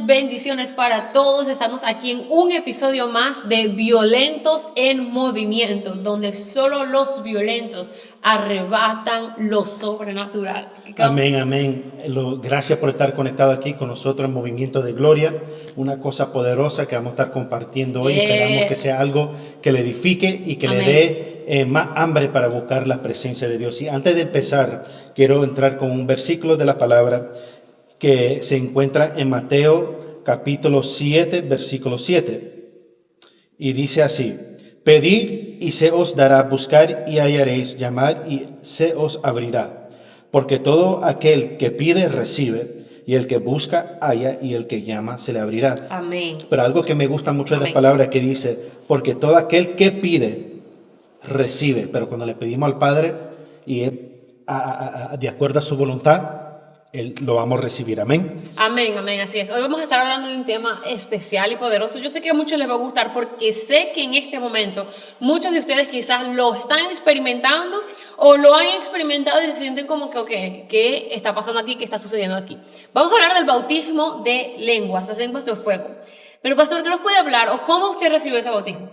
bendiciones para todos. Estamos aquí en un episodio más de Violentos en Movimiento, donde solo los violentos arrebatan lo sobrenatural. Amén, amén. Gracias por estar conectado aquí con nosotros en Movimiento de Gloria, una cosa poderosa que vamos a estar compartiendo hoy. Esperamos que sea algo que le edifique y que le dé más hambre para buscar la presencia de Dios. Y antes de empezar, quiero entrar con un versículo de la palabra que se encuentra en Mateo capítulo 7, versículo 7. Y dice así: pedid y se os dará, buscar y hallaréis, llamad y se os abrirá. Porque todo aquel que pide, recibe, y el que busca, halla, y el que llama, se le abrirá. Amén. Pero algo que me gusta mucho de la palabra que dice, porque todo aquel que pide, recibe. Pero cuando le pedimos al Padre, y de acuerdo a su voluntad, lo vamos a recibir. Amén. Amén, amén, así es. Hoy vamos a estar hablando de un tema especial y poderoso. Yo sé que a muchos les va a gustar porque sé que en este momento muchos de ustedes quizás lo están experimentando o lo han experimentado y se sienten como que, ok, ¿qué está pasando aquí? ¿Qué está sucediendo aquí? Vamos a hablar del bautismo de lenguas, las lenguas de fuego. Pero pastor, ¿qué nos puede hablar o cómo usted recibió ese bautismo?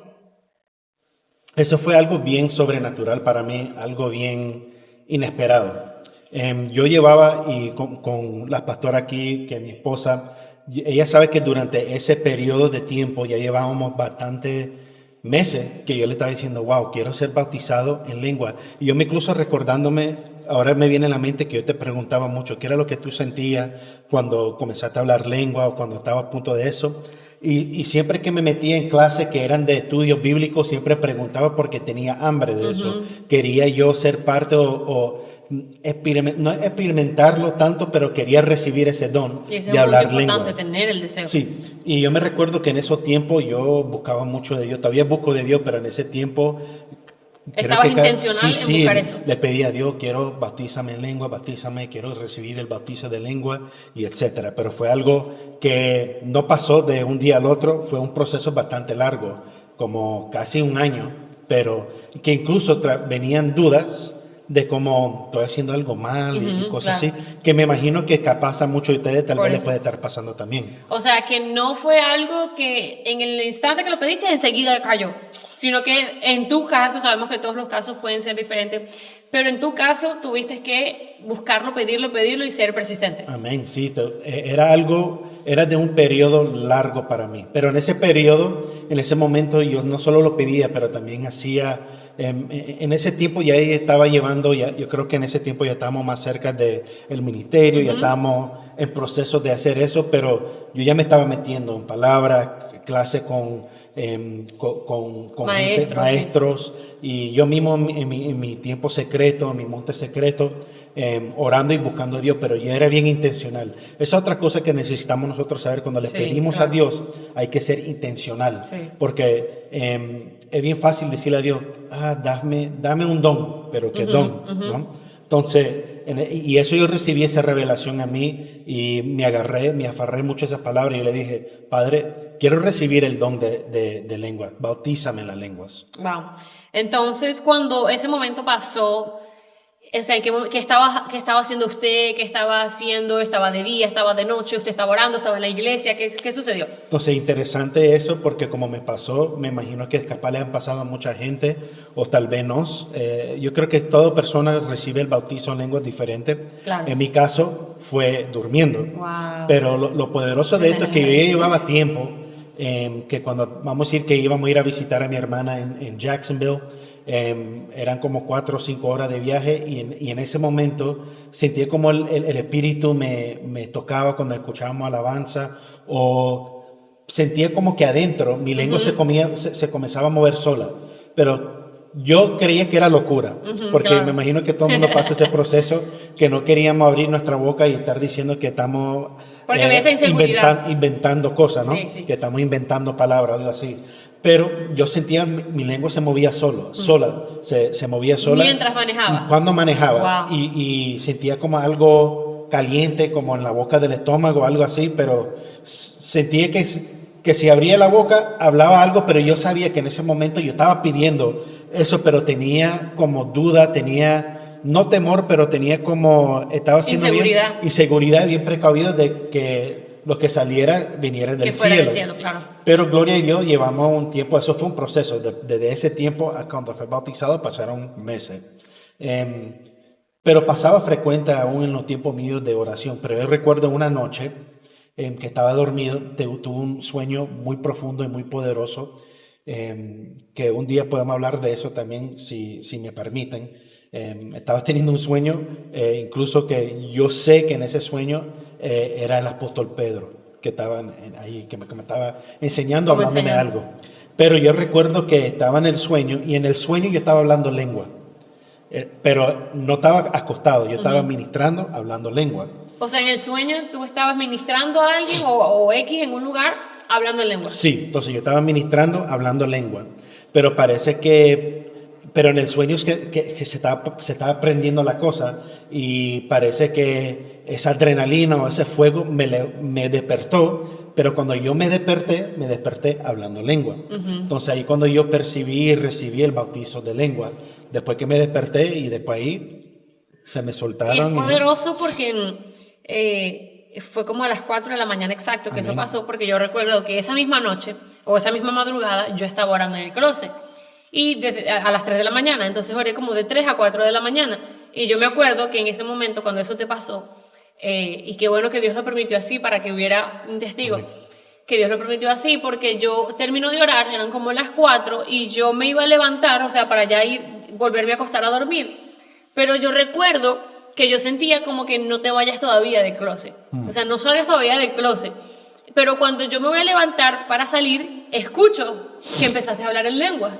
Eso fue algo bien sobrenatural para mí, algo bien inesperado. Yo llevaba, y con la pastora aquí, que mi esposa, ella sabe que durante ese periodo de tiempo ya llevábamos bastantes meses que yo le estaba diciendo, wow, quiero ser bautizado en lengua. Y yo me incluso recordándome, ahora me viene a la mente que yo te preguntaba mucho, ¿qué era lo que tú sentías cuando comenzaste a hablar lengua o cuando estaba a punto de eso? Y siempre que me metía en clases que eran de estudios bíblicos, siempre preguntaba porque tenía hambre de eso. Quería yo ser parte no experimentarlo tanto, pero quería recibir ese don de hablar lengua. Es importante tener el deseo. Sí, y yo me recuerdo que en esos tiempos yo buscaba mucho de Dios, todavía busco de Dios, pero en ese tiempo estabas intencional en buscar eso. Le pedí a Dios, quiero bautízame en lengua, bautízame, quiero recibir el bautizo de lengua y etcétera. Pero fue algo que no pasó de un día al otro, fue un proceso bastante largo, como casi un año, pero que incluso venían dudas de cómo estoy haciendo algo mal y cosas así, que me imagino que capaz a muchos de ustedes tal vez les puede estar pasando también. O sea, que no fue algo que en el instante que lo pediste enseguida cayó, sino que en tu caso, sabemos que todos los casos pueden ser diferentes, pero en tu caso tuviste que buscarlo, pedirlo y ser persistente. Amén, sí, era de un periodo largo para mí, pero en ese periodo, en ese momento yo no solo lo pedía, pero también hacía. En ese tiempo ya estaba llevando, yo creo que en ese tiempo ya estábamos más cerca del ministerio, ya estábamos en proceso de hacer eso, pero yo ya me estaba metiendo en palabras, clases con maestros y yo mismo en mi tiempo secreto, en mi monte secreto, orando y buscando a Dios, pero ya era bien intencional. Esa es otra cosa que necesitamos nosotros saber cuando le pedimos a Dios, hay que ser intencional, porque es bien fácil decirle a Dios, dame un don, pero ¿qué don? ¿No? Entonces, y eso yo recibí esa revelación a mí y me aferré mucho a esas palabras y yo le dije, Padre, quiero recibir el don de lengua, bautízame en las lenguas. Wow. Entonces, cuando ese momento pasó, o sea, ¿qué estaba haciendo usted? ¿Qué estaba haciendo? ¿Estaba de día? ¿Estaba de noche? ¿Usted estaba orando? ¿Estaba en la iglesia? ¿Qué sucedió? Entonces, interesante eso porque como me pasó, me imagino que capaz le han pasado a mucha gente o tal vez no. Yo creo que toda persona recibe el bautizo en lenguas diferente. Claro. En mi caso fue durmiendo. Wow. Pero lo poderoso de esto es que yo ya llevaba tiempo, que cuando vamos a decir que íbamos a ir a visitar a mi hermana en Jacksonville, eran como 4 o 5 horas de viaje y en ese momento sentí como el espíritu me tocaba cuando escuchábamos alabanza o sentía como que adentro mi lengua se comenzaba a mover sola, pero yo creía que era locura, porque me imagino que todo el mundo pasa ese proceso, que no queríamos abrir nuestra boca y estar diciendo que estamos porque había esa inseguridad. Inventando cosas, ¿no? Sí. Que estamos inventando palabras, algo así. Pero yo sentía mi lengua se movía sola, se movía sola. Mientras manejaba. Cuando manejaba. Wow. Y sentía como algo caliente, como en la boca del estómago, algo así, pero sentía que si abría la boca, hablaba algo, pero yo sabía que en ese momento yo estaba pidiendo eso, pero tenía como duda, no temor, pero tenía como, estaba haciendo inseguridad, bien precavido de que lo que saliera viniera del Que fuera cielo. del cielo, claro. Pero gloria a Dios, llevamos un tiempo, eso fue un proceso, desde ese tiempo a cuando fue bautizado pasaron meses. Pero pasaba frecuente aún en los tiempos míos de oración. Pero yo recuerdo una noche que estaba dormido, tuve un sueño muy profundo y muy poderoso, que un día podemos hablar de eso también, si me permiten. Estaba teniendo un sueño, incluso que yo sé que en ese sueño era el apóstol Pedro, que estaba ahí, que me estaba enseñando, Como hablándome enseñando. algo. Pero yo recuerdo que estaba en el sueño y en el sueño yo estaba hablando lengua. Pero no estaba acostado, yo estaba ministrando, hablando lengua. O sea, en el sueño tú estabas ministrando a alguien o X en un lugar hablando en lengua. Sí, entonces yo estaba ministrando, hablando lengua. Pero parece pero en el sueño es que se estaba prendiendo la cosa y parece que esa adrenalina o ese fuego me despertó, pero cuando yo me desperté hablando lengua. Entonces ahí cuando yo percibí y recibí el bautizo de lengua, después que me desperté y después ahí se me Y es soltaron. poderoso porque fue como a las 4 de la mañana exacto que eso Amén. pasó, porque yo recuerdo que esa misma noche o esa misma madrugada yo estaba orando en el closet y a las 3 de la mañana, entonces oré como de 3 a 4 de la mañana y yo me acuerdo que en ese momento cuando eso te pasó, y qué bueno que Dios lo permitió así para que hubiera un testigo. Amén. Que Dios lo permitió así, porque yo termino de orar, eran como las 4 y yo me iba a levantar, o sea, para ya volverme a acostar a dormir. Pero yo recuerdo que yo sentía como que no te vayas todavía del closet. O sea, no salgas todavía del closet. Pero cuando yo me voy a levantar para salir, escucho que empezaste a hablar en lengua.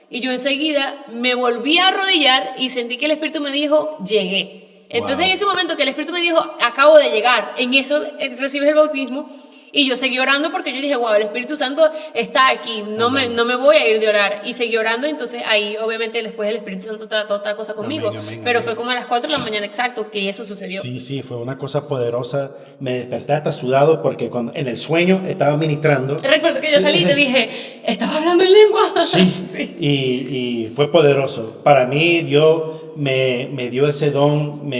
Y yo enseguida me volví a arrodillar y sentí que el Espíritu me dijo, llegué. Entonces Wow. en ese momento que el Espíritu me dijo, acabo de llegar, en eso recibes el bautismo. Y yo seguí orando porque yo dije, wow, el Espíritu Santo está aquí, no me voy a ir de orar. Y seguí orando, entonces ahí obviamente después el Espíritu Santo trató otra cosa conmigo. Amén, amén, Pero amén. fue como a las 4 de la mañana exacto que eso sucedió. Sí, sí, fue una cosa poderosa. Me desperté hasta sudado porque en el sueño estaba ministrando. Recuerdo que yo salí y te dije, ¿estaba hablando en lengua? Sí, Sí. y fue poderoso. Para mí, Dios me dio ese don,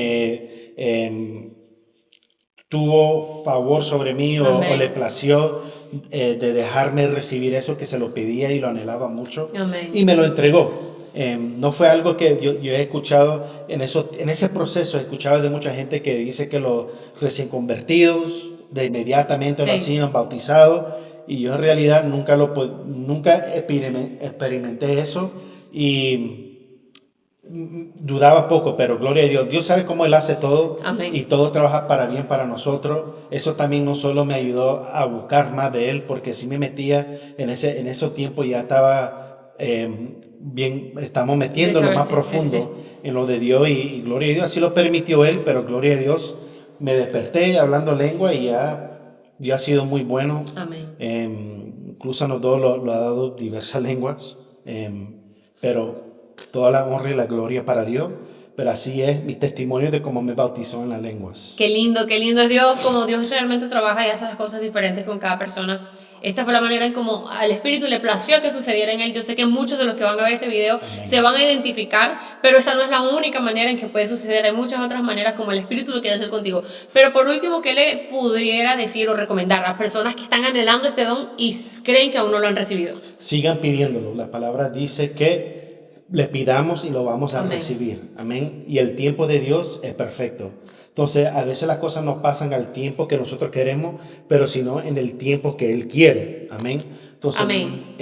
tuvo favor sobre mí o Amén. le plació de dejarme recibir eso que se lo pedía y lo anhelaba mucho. Amén. Y me lo entregó. No fue algo que yo he escuchado en ese proceso, he escuchado de mucha gente que dice que los recién convertidos de inmediatamente lo Sí. hacían bautizado, y yo en realidad nunca experimenté eso y dudaba poco, pero gloria a Dios. Dios sabe cómo Él hace todo. Amén. Y todo trabaja para bien para nosotros. Eso también no solo me ayudó a buscar más de Él, porque si me metía en esos tiempos, ya estaba bien, estamos metiendo lo más profundo Sí. en lo de Dios, y gloria a Dios, así lo permitió Él, pero gloria a Dios, me desperté hablando lengua y ya ha sido muy bueno. Amén. Incluso a nosotros lo ha dado diversas lenguas, pero toda la honra y la gloria para Dios. Pero así es mi testimonio de cómo me bautizó en las lenguas. Qué lindo es Dios, como Dios realmente trabaja y hace las cosas diferentes con cada persona. Esta fue la manera en cómo al Espíritu le plació que sucediera en él. Yo sé que muchos de los que van a ver este video se van a identificar, pero esta no es la única manera en que puede suceder. Hay muchas otras maneras como el Espíritu lo quiere hacer contigo. Pero por último, ¿qué le pudiera decir o recomendar a personas que están anhelando este don y creen que aún no lo han recibido? Sigan pidiéndolo. La palabra dice que le pidamos y lo vamos a Amén. recibir. Amén. Y el tiempo de Dios es perfecto. Entonces, a veces las cosas no pasan al tiempo que nosotros queremos, pero sino en el tiempo que Él quiere. Amén. Entonces, Amén.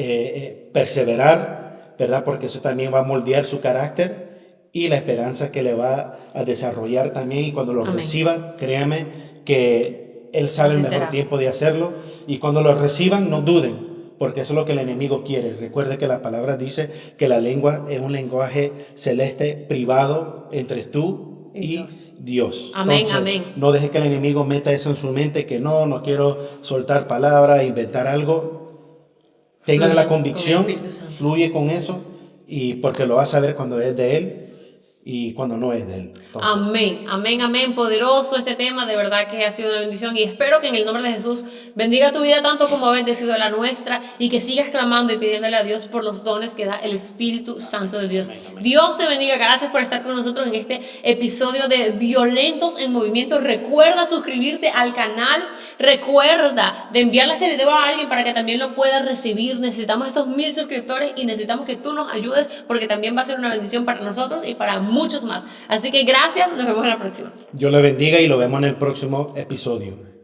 Perseverar, ¿verdad? Porque eso también va a moldear su carácter y la esperanza que le va a desarrollar también. Y cuando lo Amén. reciba, créame que Él sabe Así el mejor será. tiempo de hacerlo. Y cuando lo reciban, no duden, porque eso es lo que el enemigo quiere. Recuerde que la palabra dice que la lengua es un lenguaje celeste privado entre tú y Dios. Amén, Entonces, amén. no deje que el enemigo meta eso en su mente, que no quiero soltar palabras, inventar algo. Tengan Fluye la con el convicción, Espíritu Santo. fluye con eso, y porque lo vas a saber cuando es de Él y cuando no es de Él. Entonces, Amén, amén, amén. Poderoso este tema, de verdad que ha sido una bendición y espero que en el nombre de Jesús bendiga tu vida tanto como ha bendecido la nuestra y que sigas clamando y pidiéndole a Dios por los dones que da el Espíritu Santo de Dios. Dios te bendiga, gracias por estar con nosotros en este episodio de Violentos en Movimiento. Recuerda suscribirte al canal Recuerda de enviarle este video a alguien para que también lo pueda recibir. Necesitamos esos 1000 suscriptores y necesitamos que tú nos ayudes porque también va a ser una bendición para nosotros y para muchos más. Así que gracias, nos vemos en la próxima. Dios le bendiga y lo vemos en el próximo episodio.